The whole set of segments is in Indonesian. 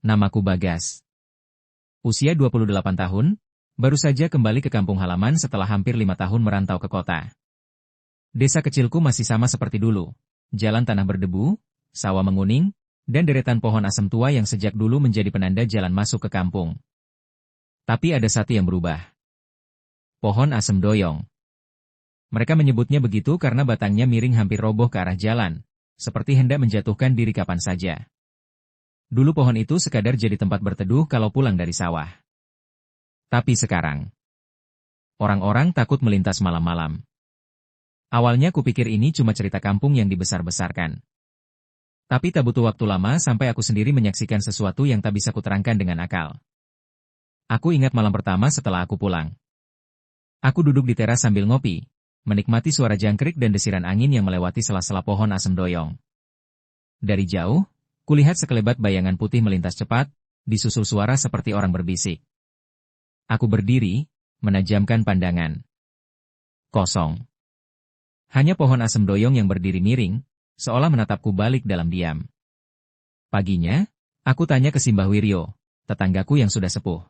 Namaku Bagas. Usia 28 tahun, baru saja kembali ke kampung halaman setelah hampir 5 tahun merantau ke kota. Desa kecilku masih sama seperti dulu. Jalan tanah berdebu, sawah menguning, dan deretan pohon asem tua yang sejak dulu menjadi penanda jalan masuk ke kampung. Tapi ada satu yang berubah. Pohon asem doyong. Mereka menyebutnya begitu karena batangnya miring hampir roboh ke arah jalan, seperti hendak menjatuhkan diri kapan saja. Dulu pohon itu sekadar jadi tempat berteduh kalau pulang dari sawah. Tapi sekarang, orang-orang takut melintas malam-malam. Awalnya kupikir ini cuma cerita kampung yang dibesar-besarkan. Tapi tak butuh waktu lama sampai aku sendiri menyaksikan sesuatu yang tak bisa kuterangkan dengan akal. Aku ingat malam pertama setelah aku pulang. Aku duduk di teras sambil ngopi, menikmati suara jangkrik dan desiran angin yang melewati sela-sela pohon asem doyong. Dari jauh, kulihat sekelebat bayangan putih melintas cepat, disusul suara seperti orang berbisik. Aku berdiri, menajamkan pandangan. Kosong. Hanya pohon asem doyong yang berdiri miring, seolah menatapku balik dalam diam. Paginya, aku tanya ke Simbah Wiryo, tetanggaku yang sudah sepuh.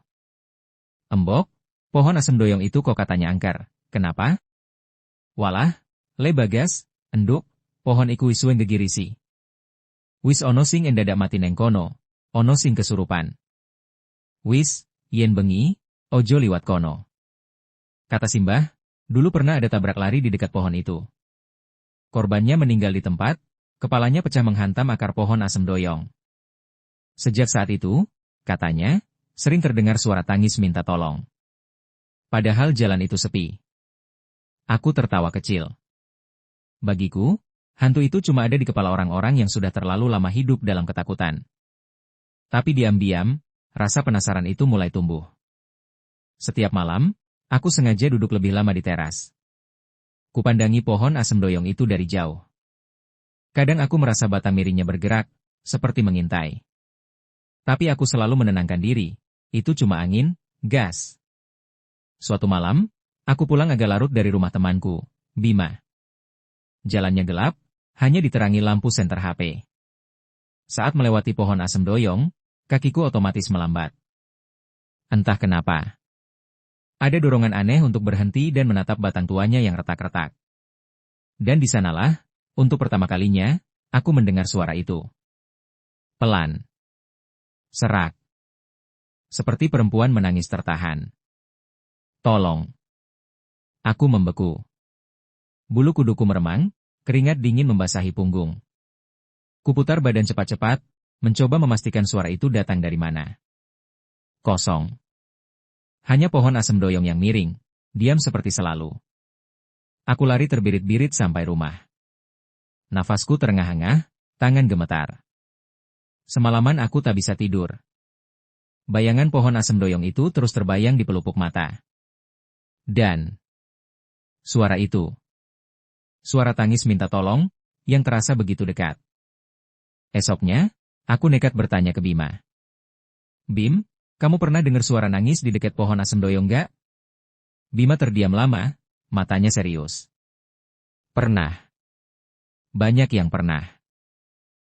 Embok, pohon asem doyong itu kok katanya angker, kenapa? Walah, le Bagas, enduk, pohon iku wisueng gegirisi. Wis ono sing endadak mati neng kono, ono sing kesurupan. Wis, yen bengi, ojo liwat kono. Kata Simbah, dulu pernah ada tabrak lari di dekat pohon itu. Korbannya meninggal di tempat, kepalanya pecah menghantam akar pohon asem doyong. Sejak saat itu, katanya, sering terdengar suara tangis minta tolong. Padahal jalan itu sepi. Aku tertawa kecil. Bagiku, hantu itu cuma ada di kepala orang-orang yang sudah terlalu lama hidup dalam ketakutan. Tapi diam-diam, rasa penasaran itu mulai tumbuh. Setiap malam, aku sengaja duduk lebih lama di teras. Kupandangi pohon asem doyong itu dari jauh. Kadang aku merasa batang miringnya bergerak, seperti mengintai. Tapi aku selalu menenangkan diri, itu cuma angin, gas. Suatu malam, aku pulang agak larut dari rumah temanku, Bima. Jalannya gelap, hanya diterangi lampu senter HP. Saat melewati pohon asem doyong, kakiku otomatis melambat. Entah kenapa. Ada dorongan aneh untuk berhenti dan menatap batang tuanya yang retak-retak. Dan di sanalah, untuk pertama kalinya, aku mendengar suara itu. Pelan. Serak. Seperti perempuan menangis tertahan. Tolong. Aku membeku. Bulu kuduku meremang, keringat dingin membasahi punggung. Kuputar badan cepat-cepat, mencoba memastikan suara itu datang dari mana. Kosong. Hanya pohon asem doyong yang miring, diam seperti selalu. Aku lari terbirit-birit sampai rumah. Nafasku terengah-engah, tangan gemetar. Semalaman aku tak bisa tidur. Bayangan pohon asem doyong itu terus terbayang di pelupuk mata. Dan suara itu. Suara tangis minta tolong, yang terasa begitu dekat. Esoknya, aku nekat bertanya ke Bima. Bim, kamu pernah dengar suara nangis di dekat pohon asem doyong gak? Bima terdiam lama, matanya serius. Pernah. Banyak yang pernah.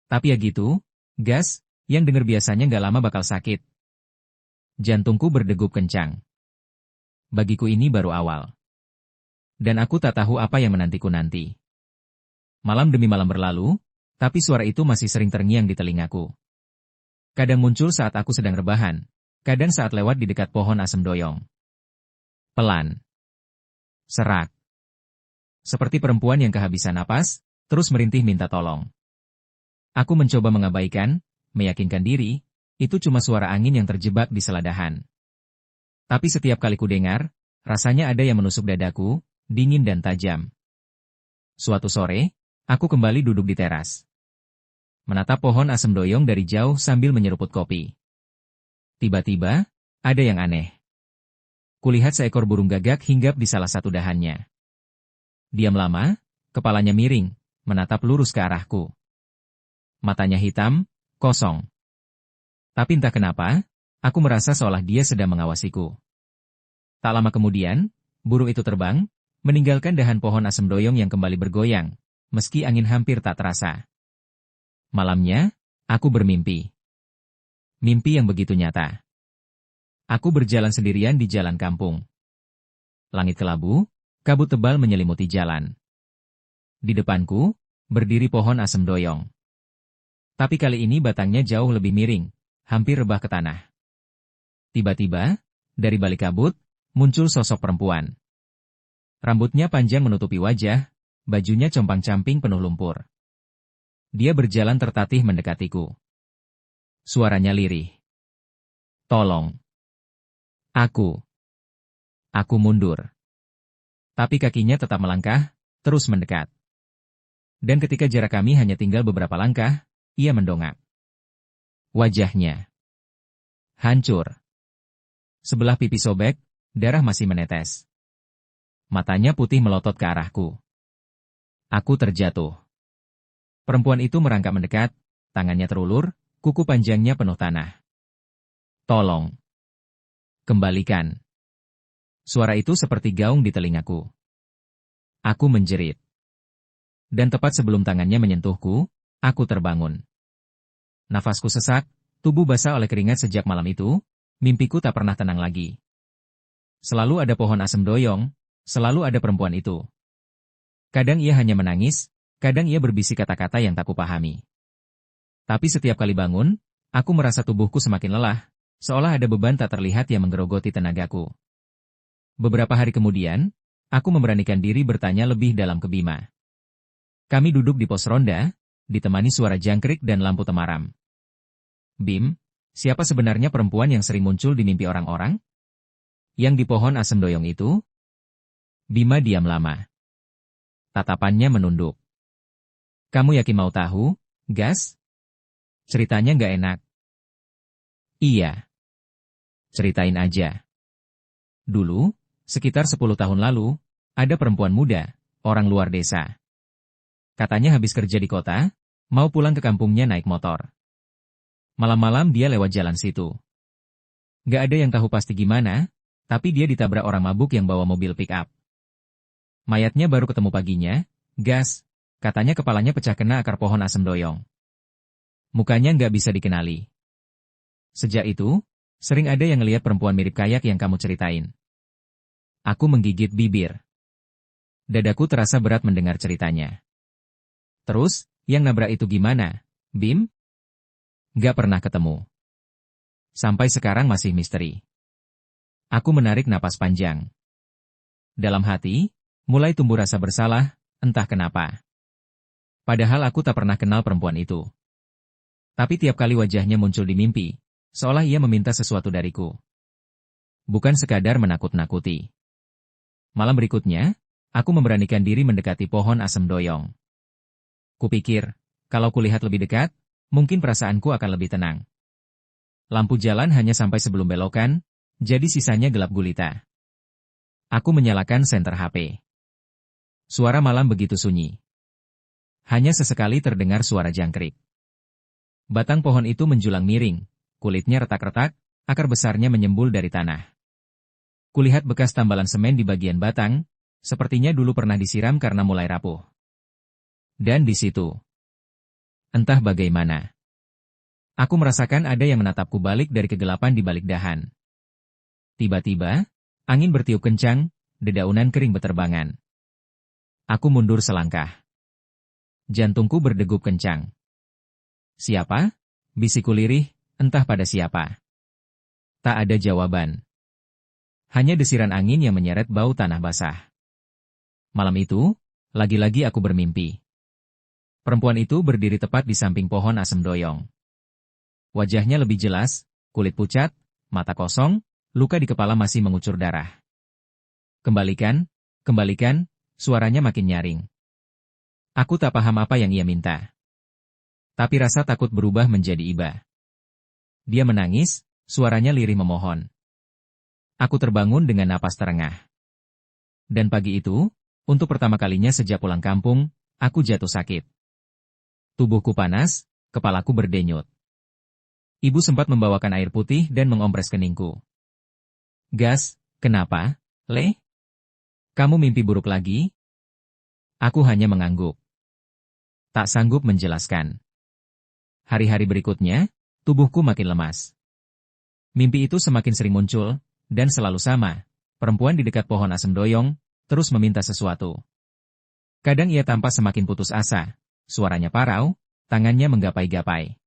Tapi ya gitu, gas, yang denger biasanya gak lama bakal sakit. Jantungku berdegup kencang. Bagiku ini baru awal. Dan aku tak tahu apa yang menantiku nanti. Malam demi malam berlalu, tapi suara itu masih sering terngiang di telingaku. Kadang muncul saat aku sedang rebahan, kadang saat lewat di dekat pohon asem doyong. Pelan. Serak. Seperti perempuan yang kehabisan napas, terus merintih minta tolong. Aku mencoba mengabaikan, meyakinkan diri, itu cuma suara angin yang terjebak di seladahan. Tapi setiap kali ku dengar, rasanya ada yang menusuk dadaku, dingin dan tajam. Suatu sore, aku kembali duduk di teras. Menatap pohon asem doyong dari jauh sambil menyeruput kopi. Tiba-tiba, ada yang aneh. Kulihat seekor burung gagak hinggap di salah satu dahannya. Diam lama, kepalanya miring, menatap lurus ke arahku. Matanya hitam, kosong. Tapi entah kenapa, aku merasa seolah dia sedang mengawasiku. Tak lama kemudian, burung itu terbang, meninggalkan dahan pohon asem doyong yang kembali bergoyang, meski angin hampir tak terasa. Malamnya, aku bermimpi. Mimpi yang begitu nyata. Aku berjalan sendirian di jalan kampung. Langit kelabu, kabut tebal menyelimuti jalan. Di depanku, berdiri pohon asem doyong. Tapi kali ini batangnya jauh lebih miring, hampir rebah ke tanah. Tiba-tiba, dari balik kabut, muncul sosok perempuan. Rambutnya panjang menutupi wajah, bajunya compang-camping penuh lumpur. Dia berjalan tertatih mendekatiku. Suaranya lirih. Tolong. Aku mundur. Tapi kakinya tetap melangkah, terus mendekat. Dan ketika jarak kami hanya tinggal beberapa langkah, ia mendongak. Wajahnya hancur. Sebelah pipi sobek, darah masih menetes. Matanya putih melotot ke arahku. Aku terjatuh. Perempuan itu merangkak mendekat, tangannya terulur, kuku panjangnya penuh tanah. Tolong. Kembalikan. Suara itu seperti gaung di telingaku. Aku menjerit. Dan tepat sebelum tangannya menyentuhku, aku terbangun. Nafasku sesak, tubuh basah oleh keringat sejak malam itu, mimpiku tak pernah tenang lagi. Selalu ada pohon asem doyong, selalu ada perempuan itu. Kadang ia hanya menangis, kadang ia berbisik kata-kata yang tak kupahami. Tapi setiap kali bangun, aku merasa tubuhku semakin lelah, seolah ada beban tak terlihat yang menggerogoti tenagaku. Beberapa hari kemudian, aku memberanikan diri bertanya lebih dalam ke Bima. Kami duduk di pos ronda, ditemani suara jangkrik dan lampu temaram. Bim, siapa sebenarnya perempuan yang sering muncul di mimpi orang-orang? Yang di pohon asem doyong itu? Bima diam lama. Tatapannya menunduk. Kamu yakin mau tahu, Gas? Ceritanya nggak enak. Iya. Ceritain aja. Dulu, sekitar 10 tahun lalu, ada perempuan muda, orang luar desa. Katanya habis kerja di kota, mau pulang ke kampungnya naik motor. Malam-malam dia lewat jalan situ. Gak ada yang tahu pasti gimana, tapi dia ditabrak orang mabuk yang bawa mobil pick-up. Mayatnya baru ketemu paginya, Gas, katanya kepalanya pecah kena akar pohon asem doyong. Mukanya nggak bisa dikenali. Sejak itu, sering ada yang ngelihat perempuan mirip kayak yang kamu ceritain. Aku menggigit bibir. Dadaku terasa berat mendengar ceritanya. Terus, yang nabrak itu gimana, Bim? Gak pernah ketemu. Sampai sekarang masih misteri. Aku menarik napas panjang. Dalam hati, mulai tumbuh rasa bersalah, entah kenapa. Padahal aku tak pernah kenal perempuan itu. Tapi tiap kali wajahnya muncul di mimpi, seolah ia meminta sesuatu dariku. Bukan sekadar menakut-nakuti. Malam berikutnya, aku memberanikan diri mendekati pohon asem doyong. Kupikir, kalau kulihat lebih dekat, mungkin perasaanku akan lebih tenang. Lampu jalan hanya sampai sebelum belokan, jadi sisanya gelap gulita. Aku menyalakan senter HP. Suara malam begitu sunyi. Hanya sesekali terdengar suara jangkrik. Batang pohon itu menjulang miring, kulitnya retak-retak, akar besarnya menyembul dari tanah. Kulihat bekas tambalan semen di bagian batang, sepertinya dulu pernah disiram karena mulai rapuh. Dan di situ, entah bagaimana, aku merasakan ada yang menatapku balik dari kegelapan di balik dahan. Tiba-tiba, angin bertiup kencang, dedaunan kering beterbangan. Aku mundur selangkah. Jantungku berdegup kencang. Siapa? Bisikku lirih, entah pada siapa. Tak ada jawaban. Hanya desiran angin yang menyeret bau tanah basah. Malam itu, lagi-lagi aku bermimpi. Perempuan itu berdiri tepat di samping pohon asem doyong. Wajahnya lebih jelas, kulit pucat, mata kosong, luka di kepala masih mengucur darah. Kembalikan, kembalikan, suaranya makin nyaring. Aku tak paham apa yang ia minta. Tapi rasa takut berubah menjadi iba. Dia menangis, suaranya lirih memohon. Aku terbangun dengan napas terengah. Dan pagi itu, untuk pertama kalinya sejak pulang kampung, aku jatuh sakit. Tubuhku panas, kepalaku berdenyut. Ibu sempat membawakan air putih dan mengompres keningku. Gas, kenapa, Le? Kamu mimpi buruk lagi? Aku hanya mengangguk. Tak sanggup menjelaskan. Hari-hari berikutnya, tubuhku makin lemas. Mimpi itu semakin sering muncul, dan selalu sama. Perempuan di dekat pohon asem doyong, terus meminta sesuatu. Kadang ia tampak semakin putus asa. Suaranya parau, tangannya menggapai-gapai.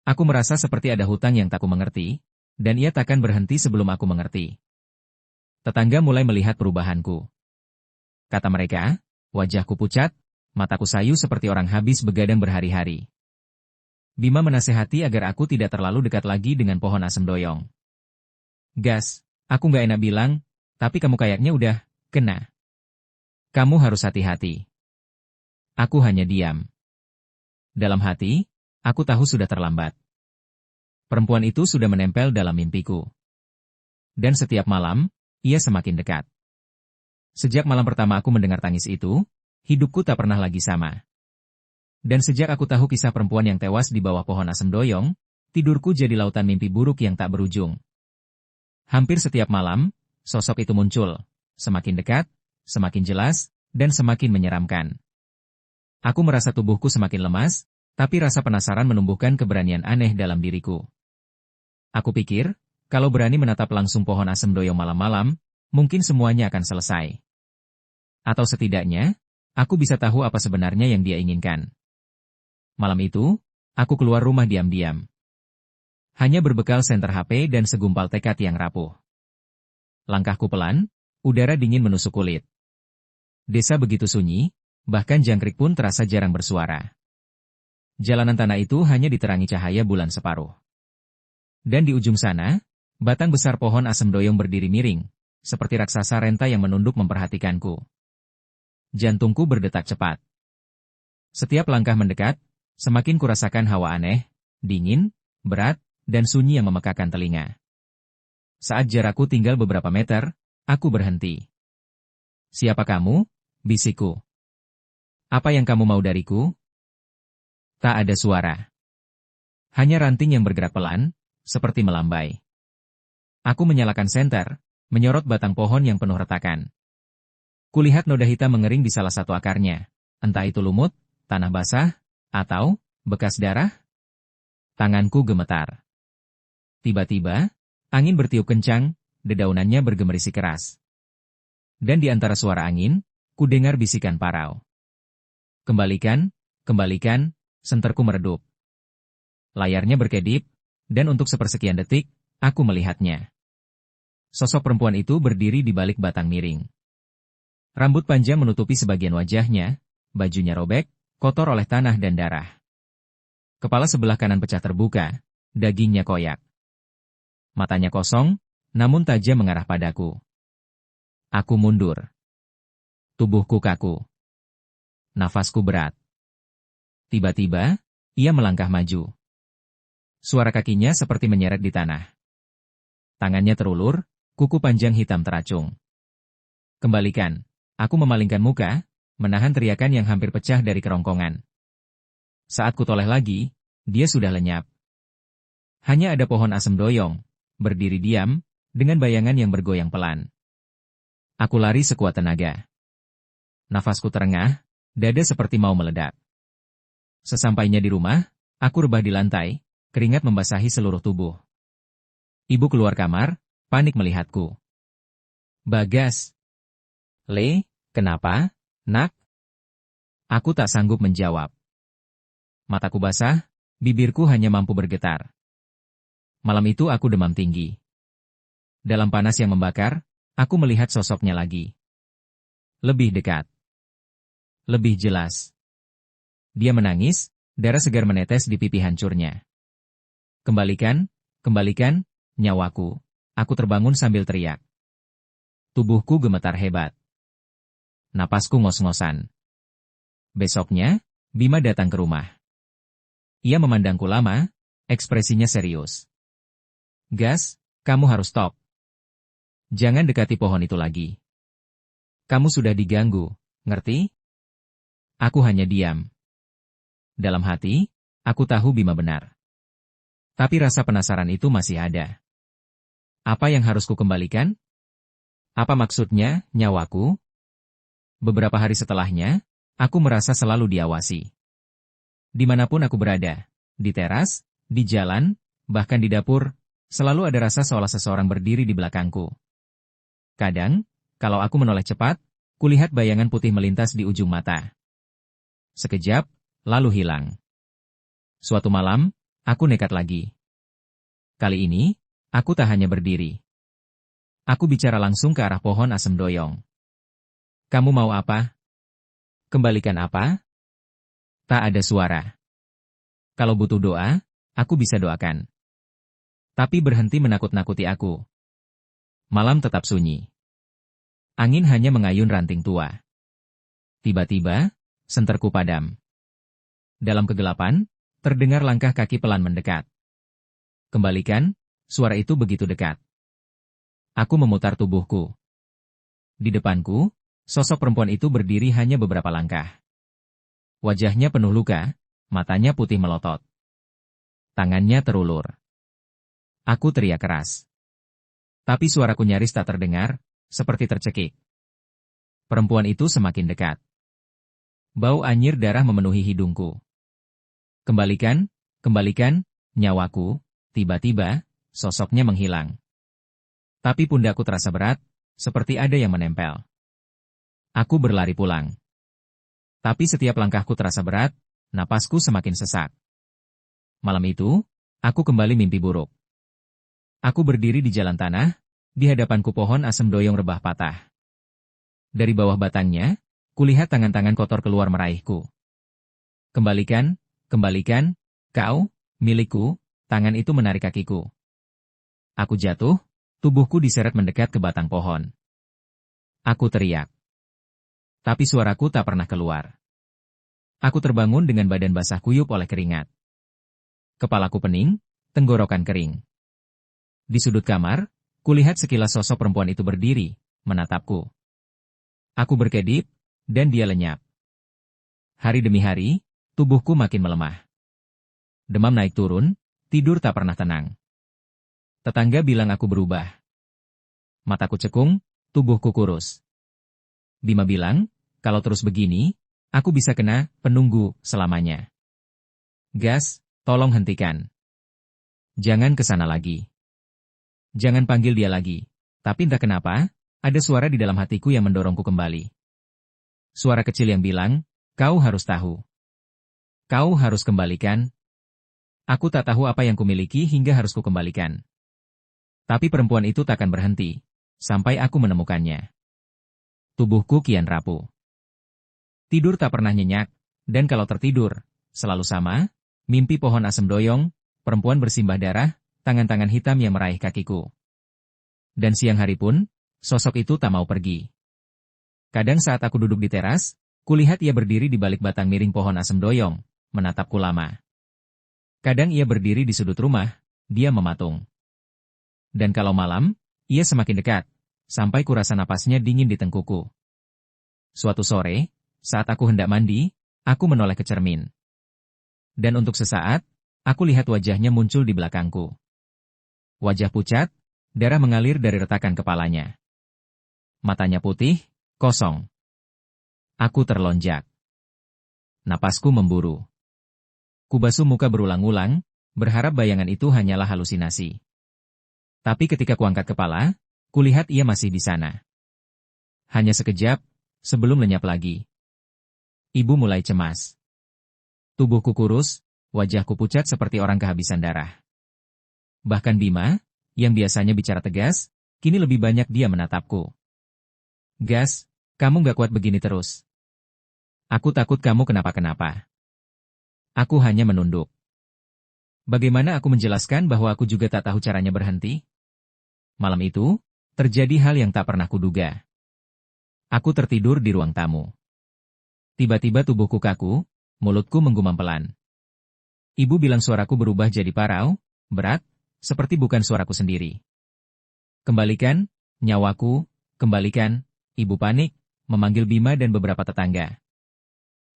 Aku merasa seperti ada hutang yang tak ku mengerti, dan ia takkan berhenti sebelum aku mengerti. Tetangga mulai melihat perubahanku. Kata mereka, wajahku pucat, mataku sayu seperti orang habis begadang berhari-hari. Bima menasehati agar aku tidak terlalu dekat lagi dengan pohon asem doyong. Gas, aku nggak enak bilang, tapi kamu kayaknya udah kena. Kamu harus hati-hati. Aku hanya diam. Dalam hati, aku tahu sudah terlambat. Perempuan itu sudah menempel dalam mimpiku. Dan setiap malam, ia semakin dekat. Sejak malam pertama aku mendengar tangis itu, hidupku tak pernah lagi sama. Dan sejak aku tahu kisah perempuan yang tewas di bawah pohon asem doyong, tidurku jadi lautan mimpi buruk yang tak berujung. Hampir setiap malam, sosok itu muncul, semakin dekat, semakin jelas, dan semakin menyeramkan. Aku merasa tubuhku semakin lemas, tapi rasa penasaran menumbuhkan keberanian aneh dalam diriku. Aku pikir, kalau berani menatap langsung pohon asem doyong malam-malam, mungkin semuanya akan selesai. Atau setidaknya, aku bisa tahu apa sebenarnya yang dia inginkan. Malam itu, aku keluar rumah diam-diam. Hanya berbekal senter HP dan segumpal tekad yang rapuh. Langkahku pelan, udara dingin menusuk kulit. Desa begitu sunyi, bahkan jangkrik pun terasa jarang bersuara. Jalanan tanah itu hanya diterangi cahaya bulan separuh. Dan di ujung sana, batang besar pohon asem doyong berdiri miring, seperti raksasa renta yang menunduk memperhatikanku. Jantungku berdetak cepat. Setiap langkah mendekat, semakin kurasakan hawa aneh, dingin, berat, dan sunyi yang memekakan telinga. Saat jarakku tinggal beberapa meter, aku berhenti. Siapa kamu? Bisikku. Apa yang kamu mau dariku? Tak ada suara. Hanya ranting yang bergerak pelan, seperti melambai. Aku menyalakan senter, menyorot batang pohon yang penuh retakan. Kulihat noda hitam mengering di salah satu akarnya. Entah itu lumut, tanah basah, atau bekas darah. Tanganku gemetar. Tiba-tiba, angin bertiup kencang, dedaunannya bergemerisi keras. Dan di antara suara angin, ku dengar bisikan parau. Kembalikan, kembalikan, senterku meredup. Layarnya berkedip, dan untuk sepersekian detik, aku melihatnya. Sosok perempuan itu berdiri di balik batang miring. Rambut panjang menutupi sebagian wajahnya, bajunya robek, kotor oleh tanah dan darah. Kepala sebelah kanan pecah terbuka, dagingnya koyak. Matanya kosong, namun tajam mengarah padaku. Aku mundur. Tubuhku kaku. Nafasku berat. Tiba-tiba, ia melangkah maju. Suara kakinya seperti menyeret di tanah. Tangannya terulur, kuku panjang hitam teracung. Kembalikan. Aku memalingkan muka, menahan teriakan yang hampir pecah dari kerongkongan. Saat ku toleh lagi, dia sudah lenyap. Hanya ada pohon asem doyong, berdiri diam, dengan bayangan yang bergoyang pelan. Aku lari sekuat tenaga. Nafasku terengah, dada seperti mau meledak. Sesampainya di rumah, aku rebah di lantai, keringat membasahi seluruh tubuh. Ibu keluar kamar, panik melihatku. Bagas. Le, kenapa, nak? Aku tak sanggup menjawab. Mataku basah, bibirku hanya mampu bergetar. Malam itu aku demam tinggi. Dalam panas yang membakar, aku melihat sosoknya lagi. Lebih dekat. Lebih jelas. Dia menangis, darah segar menetes di pipi hancurnya. Kembalikan, kembalikan, nyawaku. Aku terbangun sambil teriak. Tubuhku gemetar hebat. Napasku ngos-ngosan. Besoknya, Bima datang ke rumah. Ia memandangku lama, ekspresinya serius. Gas, kamu harus stop. Jangan dekati pohon itu lagi. Kamu sudah diganggu, ngerti? Aku hanya diam. Dalam hati, aku tahu Bima benar. Tapi rasa penasaran itu masih ada. Apa yang harus kukembalikan? Apa maksudnya, nyawaku? Beberapa hari setelahnya, aku merasa selalu diawasi. Dimanapun aku berada, di teras, di jalan, bahkan di dapur, selalu ada rasa seolah seseorang berdiri di belakangku. Kadang, kalau aku menoleh cepat, kulihat bayangan putih melintas di ujung mata. Sekejap, lalu hilang. Suatu malam, aku nekat lagi. Kali ini, aku tak hanya berdiri. Aku bicara langsung ke arah pohon asem doyong. Kamu mau apa? Kembalikan apa? Tak ada suara. Kalau butuh doa, aku bisa doakan. Tapi berhenti menakut-nakuti aku. Malam tetap sunyi. Angin hanya mengayun ranting tua. Tiba-tiba, senterku padam. Dalam kegelapan, terdengar langkah kaki pelan mendekat. Kembalikan, suara itu begitu dekat. Aku memutar tubuhku. Di depanku, sosok perempuan itu berdiri hanya beberapa langkah. Wajahnya penuh luka, matanya putih melotot. Tangannya terulur. Aku teriak keras. Tapi suaraku nyaris tak terdengar, seperti tercekik. Perempuan itu semakin dekat. Bau anyir darah memenuhi hidungku. Kembalikan, kembalikan, nyawaku. Tiba-tiba, sosoknya menghilang. Tapi pundakku terasa berat, seperti ada yang menempel. Aku berlari pulang. Tapi setiap langkahku terasa berat, napasku semakin sesak. Malam itu, aku kembali mimpi buruk. Aku berdiri di jalan tanah, di hadapanku pohon asem doyong rebah patah. Dari bawah batangnya, kulihat tangan-tangan kotor keluar meraihku. Kembalikan, kembalikan, kau, milikku, tangan itu menarik kakiku. Aku jatuh, tubuhku diseret mendekat ke batang pohon. Aku teriak. Tapi suaraku tak pernah keluar. Aku terbangun dengan badan basah kuyup oleh keringat. Kepalaku pening, tenggorokan kering. Di sudut kamar, kulihat sekilas sosok perempuan itu berdiri, menatapku. Aku berkedip, dan dia lenyap. Hari demi hari, tubuhku makin melemah. Demam naik turun, tidur tak pernah tenang. Tetangga bilang aku berubah. Mataku cekung, tubuhku kurus. Bima bilang, kalau terus begini, aku bisa kena penunggu selamanya. Gas, tolong hentikan. Jangan ke sana lagi. Jangan panggil dia lagi. Tapi entah kenapa, ada suara di dalam hatiku yang mendorongku kembali. Suara kecil yang bilang, kau harus tahu. Kau harus kembalikan. Aku tak tahu apa yang kumiliki hingga harus kukembalikan. Tapi perempuan itu takkan berhenti, sampai aku menemukannya. Tubuhku kian rapuh. Tidur tak pernah nyenyak, dan kalau tertidur, selalu sama, mimpi pohon asem doyong, perempuan bersimbah darah, tangan-tangan hitam yang meraih kakiku. Dan siang hari pun, sosok itu tak mau pergi. Kadang saat aku duduk di teras, kulihat ia berdiri di balik batang miring pohon asem doyong, menatapku lama. Kadang ia berdiri di sudut rumah, dia mematung. Dan kalau malam, ia semakin dekat, sampai kurasa napasnya dingin di tengkuku. Suatu sore, saat aku hendak mandi, aku menoleh ke cermin. Dan untuk sesaat, aku lihat wajahnya muncul di belakangku. Wajah pucat, darah mengalir dari retakan kepalanya. Matanya putih, kosong. Aku terlonjak. Napasku memburu. Kubasuh muka berulang-ulang, berharap bayangan itu hanyalah halusinasi. Tapi ketika kuangkat kepala, kulihat ia masih di sana. Hanya sekejap, sebelum lenyap lagi. Ibu mulai cemas. Tubuhku kurus, wajahku pucat seperti orang kehabisan darah. Bahkan Bima, yang biasanya bicara tegas, kini lebih banyak dia menatapku. Gas, kamu gak kuat begini terus. Aku takut kamu kenapa-kenapa. Aku hanya menunduk. Bagaimana aku menjelaskan bahwa aku juga tak tahu caranya berhenti? Malam itu, terjadi hal yang tak pernah kuduga. Aku tertidur di ruang tamu. Tiba-tiba tubuhku kaku, mulutku menggumam pelan. Ibu bilang suaraku berubah jadi parau, berat, seperti bukan suaraku sendiri. Kembalikan, nyawaku, kembalikan, ibu panik, memanggil Bima dan beberapa tetangga.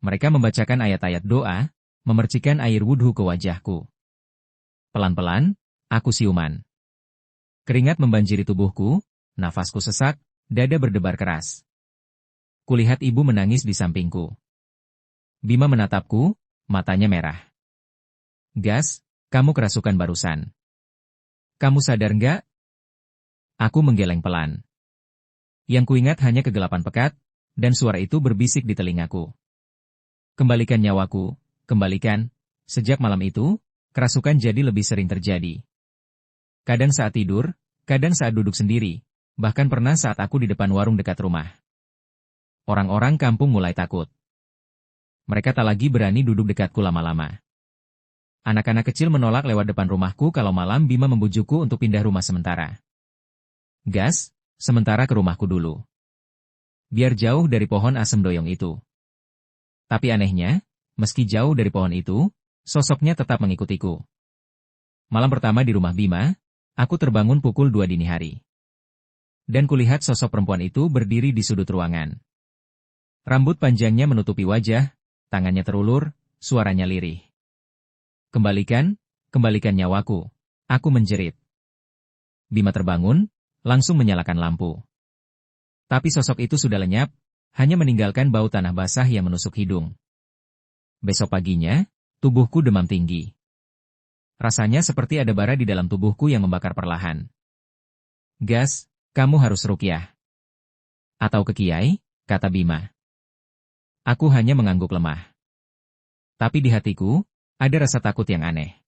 Mereka membacakan ayat-ayat doa, memercikan air wudhu ke wajahku. Pelan-pelan, aku siuman. Keringat membanjiri tubuhku, nafasku sesak, dada berdebar keras. Kulihat ibu menangis di sampingku. Bima menatapku, matanya merah. Gas, kamu kerasukan barusan. Kamu sadar nggak? Aku menggeleng pelan. Yang kuingat hanya kegelapan pekat, dan suara itu berbisik di telingaku. Kembalikan nyawaku, kembalikan. Sejak malam itu, kerasukan jadi lebih sering terjadi. Kadang saat tidur, kadang saat duduk sendiri, bahkan pernah saat aku di depan warung dekat rumah. Orang-orang kampung mulai takut. Mereka tak lagi berani duduk dekatku lama-lama. Anak-anak kecil menolak lewat depan rumahku kalau malam Bima membujukku untuk pindah rumah sementara. Gas, sementara ke rumahku dulu. Biar jauh dari pohon asem doyong itu. Tapi anehnya, meski jauh dari pohon itu, sosoknya tetap mengikutiku. Malam pertama di rumah Bima, aku terbangun pukul 2 dini hari. Dan kulihat sosok perempuan itu berdiri di sudut ruangan. Rambut panjangnya menutupi wajah, tangannya terulur, suaranya lirih. Kembalikan, kembalikan nyawaku. Aku menjerit. Bima terbangun, langsung menyalakan lampu. Tapi sosok itu sudah lenyap, hanya meninggalkan bau tanah basah yang menusuk hidung. Besok paginya, tubuhku demam tinggi. Rasanya seperti ada bara di dalam tubuhku yang membakar perlahan. Gas, kamu harus ruqyah. Atau ke kiai, kata Bima. Aku hanya mengangguk lemah. Tapi di hatiku, ada rasa takut yang aneh.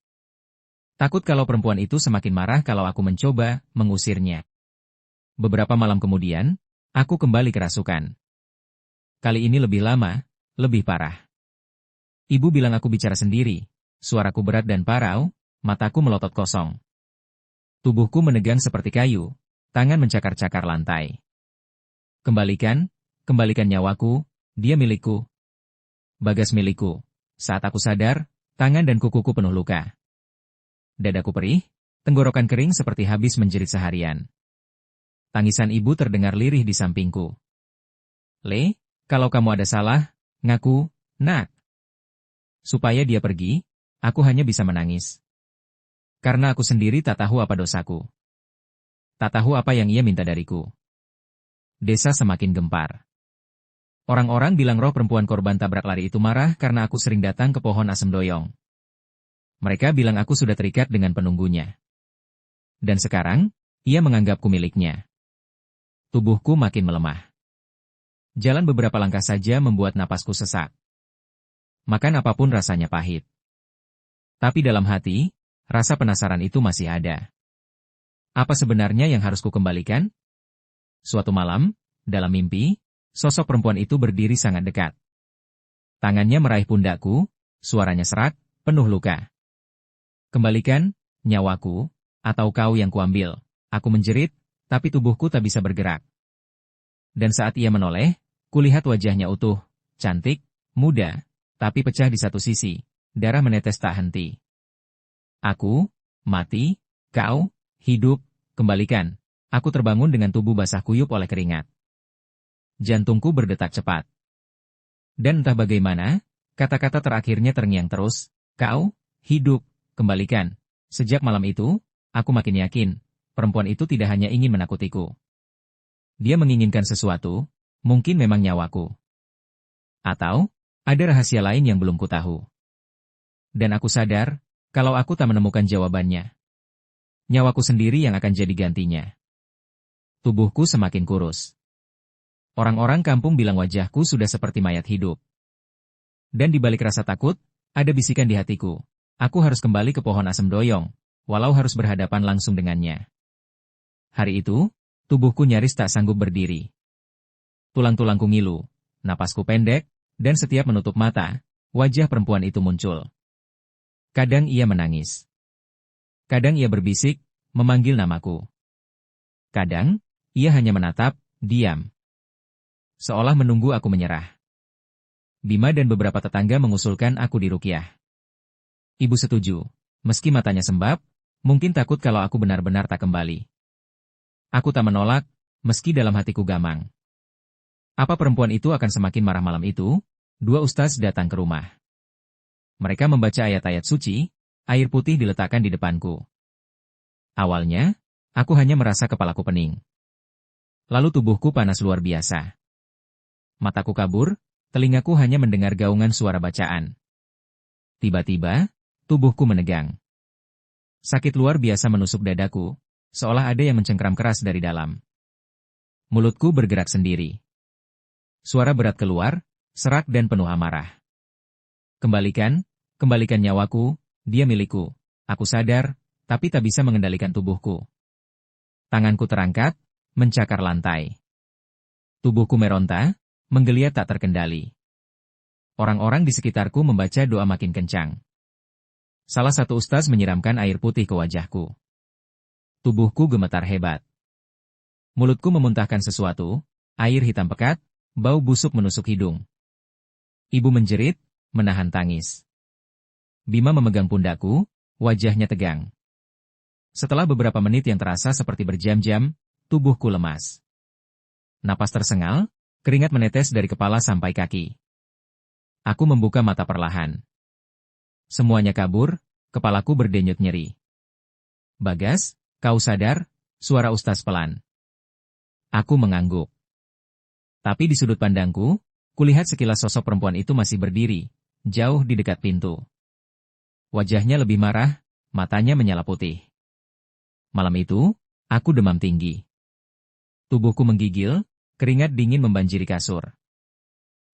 Takut kalau perempuan itu semakin marah kalau aku mencoba mengusirnya. Beberapa malam kemudian, aku kembali kerasukan. Kali ini lebih lama, lebih parah. Ibu bilang aku bicara sendiri, suaraku berat dan parau, mataku melotot kosong. Tubuhku menegang seperti kayu, tangan mencakar-cakar lantai. Kembalikan, kembalikan nyawaku, dia milikku. Bagas milikku. Saat aku sadar, tangan dan kukuku penuh luka. Dadaku perih, tenggorokan kering seperti habis menjerit seharian. Tangisan ibu terdengar lirih di sampingku. Le, kalau kamu ada salah, ngaku, nak. Supaya dia pergi, aku hanya bisa menangis. Karena aku sendiri tak tahu apa dosaku. Tak tahu apa yang ia minta dariku. Desa semakin gempar. Orang-orang bilang roh perempuan korban tabrak lari itu marah karena aku sering datang ke pohon asem doyong. Mereka bilang aku sudah terikat dengan penunggunya. Dan sekarang, ia menganggapku miliknya. Tubuhku makin melemah. Jalan beberapa langkah saja membuat napasku sesak. Makan apapun rasanya pahit. Tapi dalam hati, rasa penasaran itu masih ada. Apa sebenarnya yang harus kukembalikan? Suatu malam, dalam mimpi, sosok perempuan itu berdiri sangat dekat. Tangannya meraih pundakku, suaranya serak, penuh luka. Kembalikan, nyawaku, atau kau yang kuambil. Aku menjerit, tapi tubuhku tak bisa bergerak. Dan saat ia menoleh, kulihat wajahnya utuh, cantik, muda, tapi pecah di satu sisi, darah menetes tak henti. Aku, mati, kau, hidup, kembalikan. Aku terbangun dengan tubuh basah kuyup oleh keringat. Jantungku berdetak cepat. Dan entah bagaimana, kata-kata terakhirnya terngiang terus, kau, hidup, kembalikan. Sejak malam itu, aku makin yakin, perempuan itu tidak hanya ingin menakutiku. Dia menginginkan sesuatu, mungkin memang nyawaku. Atau, ada rahasia lain yang belum kutahu. Dan aku sadar, kalau aku tak menemukan jawabannya, nyawaku sendiri yang akan jadi gantinya. Tubuhku semakin kurus. Orang-orang kampung bilang wajahku sudah seperti mayat hidup. Dan di balik rasa takut, ada bisikan di hatiku. Aku harus kembali ke pohon asem doyong, walau harus berhadapan langsung dengannya. Hari itu, tubuhku nyaris tak sanggup berdiri. Tulang-tulangku ngilu, napasku pendek, dan setiap menutup mata, wajah perempuan itu muncul. Kadang ia menangis. Kadang ia berbisik, memanggil namaku. Kadang, ia hanya menatap, diam. Seolah menunggu aku menyerah. Bima dan beberapa tetangga mengusulkan aku diruqyah. Ibu setuju, meski matanya sembab, mungkin takut kalau aku benar-benar tak kembali. Aku tak menolak, meski dalam hatiku gamang. Apa perempuan itu akan semakin marah malam itu? Dua ustaz datang ke rumah. Mereka membaca ayat-ayat suci, air putih diletakkan di depanku. Awalnya, aku hanya merasa kepalaku pening. Lalu tubuhku panas luar biasa. Mataku kabur, telingaku hanya mendengar gaungan suara bacaan. Tiba-tiba, tubuhku menegang. Sakit luar biasa menusuk dadaku, seolah ada yang mencengkram keras dari dalam. Mulutku bergerak sendiri. Suara berat keluar, serak dan penuh amarah. Kembalikan nyawaku, dia milikku. Aku sadar, tapi tak bisa mengendalikan tubuhku. Tanganku terangkat, mencakar lantai. Tubuhku meronta, menggeliat tak terkendali. Orang-orang di sekitarku membaca doa makin kencang. Salah satu ustaz menyiramkan air putih ke wajahku. Tubuhku gemetar hebat. Mulutku memuntahkan sesuatu, air hitam pekat, bau busuk menusuk hidung. Ibu menjerit, menahan tangis. Bima memegang pundakku, wajahnya tegang. Setelah beberapa menit yang terasa seperti berjam-jam, tubuhku lemas. Napas tersengal, keringat menetes dari kepala sampai kaki. Aku membuka mata perlahan. Semuanya kabur, kepalaku berdenyut nyeri. Bagas, kau sadar? Suara ustaz pelan. Aku mengangguk. Tapi di sudut pandangku, kulihat sekilas sosok perempuan itu masih berdiri, jauh di dekat pintu. Wajahnya lebih marah, matanya menyala putih. Malam itu, aku demam tinggi. Tubuhku menggigil, keringat dingin membanjiri kasur.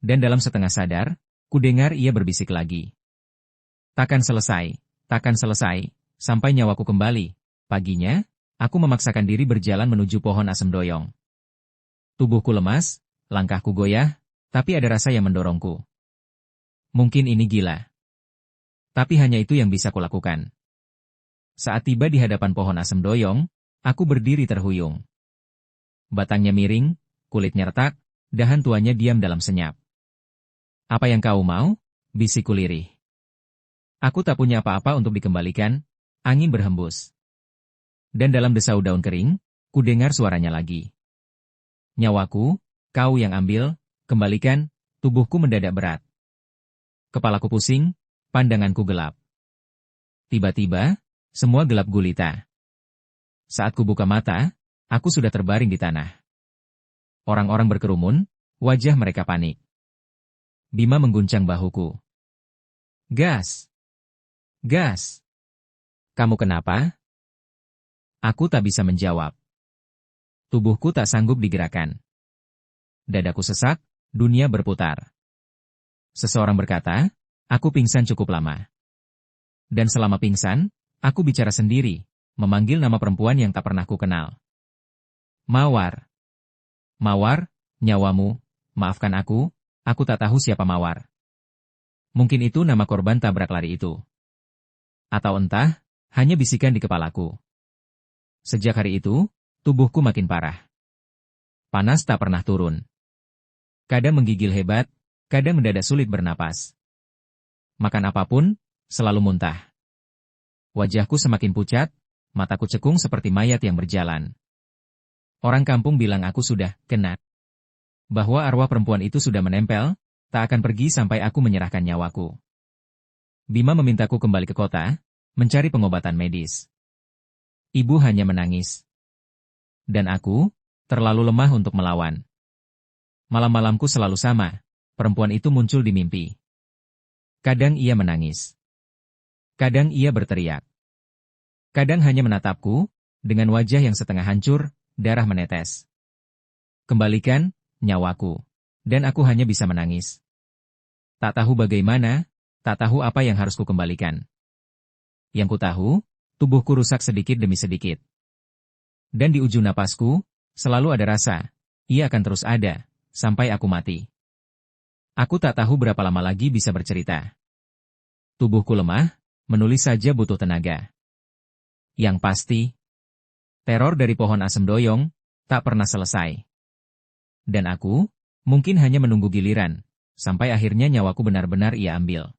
Dan dalam setengah sadar, kudengar ia berbisik lagi. Takkan selesai, sampai nyawaku kembali. Paginya, aku memaksakan diri berjalan menuju pohon asem doyong. Tubuhku lemas, langkahku goyah, tapi ada rasa yang mendorongku. Mungkin ini gila. Tapi hanya itu yang bisa kulakukan. Saat tiba di hadapan pohon asem doyong, aku berdiri terhuyung. Batangnya miring, kulitnya retak, dahan tuanya diam dalam senyap. Apa yang kau mau? Bisikku lirih. Aku tak punya apa-apa untuk dikembalikan, angin berhembus. Dan dalam desau daun kering, kudengar suaranya lagi. Nyawaku, kau yang ambil, kembalikan, tubuhku mendadak berat. Kepalaku pusing, pandanganku gelap. Tiba-tiba, semua gelap gulita. Saat kubuka mata, aku sudah terbaring di tanah. Orang-orang berkerumun, wajah mereka panik. Bima mengguncang bahuku. Gas! Gas! Kamu kenapa? Aku tak bisa menjawab. Tubuhku tak sanggup digerakkan. Dadaku sesak, dunia berputar. Seseorang berkata, aku pingsan cukup lama. Dan selama pingsan, aku bicara sendiri, memanggil nama perempuan yang tak pernah ku kenal. Mawar. Mawar, nyawamu, maafkan aku tak tahu siapa Mawar. Mungkin itu nama korban tabrak lari itu. Atau entah, hanya bisikan di kepalaku. Sejak hari itu, tubuhku makin parah. Panas tak pernah turun. Kadang menggigil hebat, kadang mendadak sulit bernapas. Makan apapun, selalu muntah. Wajahku semakin pucat, mataku cekung seperti mayat yang berjalan. Orang kampung bilang aku sudah kena. Bahwa arwah perempuan itu sudah menempel, tak akan pergi sampai aku menyerahkan nyawaku. Bima memintaku kembali ke kota, mencari pengobatan medis. Ibu hanya menangis. Dan aku, terlalu lemah untuk melawan. Malam-malamku selalu sama, perempuan itu muncul di mimpi. Kadang ia menangis. Kadang ia berteriak. Kadang hanya menatapku, dengan wajah yang setengah hancur, darah menetes. Kembalikan, nyawaku. Dan aku hanya bisa menangis. Tak tahu bagaimana, tak tahu apa yang harus kukembalikan. Yang ku tahu, tubuhku rusak sedikit demi sedikit. Dan di ujung napasku, selalu ada rasa, ia akan terus ada, sampai aku mati. Aku tak tahu berapa lama lagi bisa bercerita. Tubuhku lemah, menulis saja butuh tenaga. Yang pasti, teror dari pohon asem doyong, tak pernah selesai. Dan aku, mungkin hanya menunggu giliran, sampai akhirnya nyawaku benar-benar ia ambil.